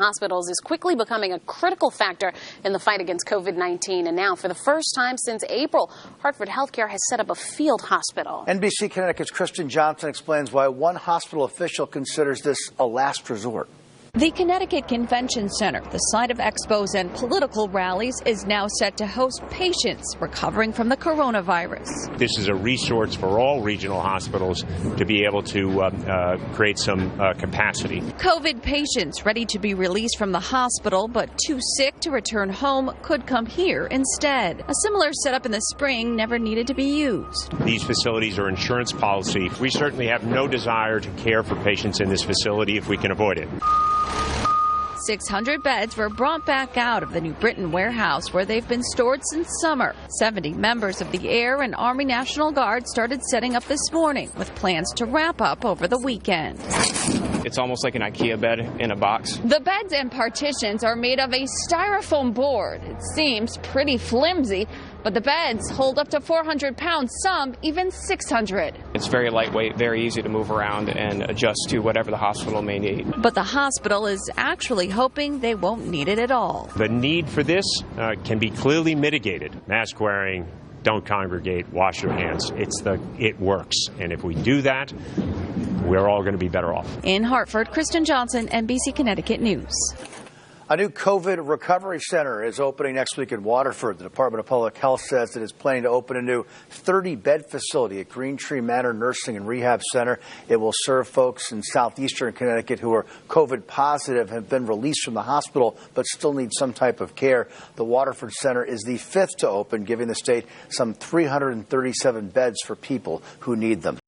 Hospitals is quickly becoming a critical factor in the fight against COVID-19. And now, for the first time since April, Hartford HealthCare has set up a field hospital. NBC Connecticut's Kristen Johnson explains why one hospital official considers this a last resort. The Connecticut Convention Center, the site of expos and political rallies, is now set to host patients recovering from the coronavirus. This is a resource for all regional hospitals to be able to create some capacity. COVID patients ready to be released from the hospital but too sick to return home could come here instead. A similar setup in the spring never needed to be used. These facilities are insurance policy. We certainly have no desire to care for patients in this facility if we can avoid it. 600 beds were brought back out of the New Britain warehouse where they've been stored since summer. 70 members of the Air and Army National Guard started setting up this morning with plans to wrap up over the weekend. It's almost like an IKEA bed in a box. The beds and partitions are made of a styrofoam board. It seems pretty flimsy, but the beds hold up to 400 pounds, some even 600. It's very lightweight, very easy to move around and adjust to whatever the hospital may need. But the hospital is actually hoping they won't need it at all. The need for this can be clearly mitigated. Mask wearing, don't congregate, wash your hands. It works. And if we do that, we're all going to be better off. In Hartford, Kristen Johnson, NBC Connecticut News. A new COVID recovery center is opening next week in Waterford. The Department of Public Health says it is planning to open a new 30-bed facility at Green Tree Manor Nursing and Rehab Center. It will serve folks in southeastern Connecticut who are COVID positive, have been released from the hospital, but still need some type of care. The Waterford Center is the fifth to open, giving the state some 337 beds for people who need them.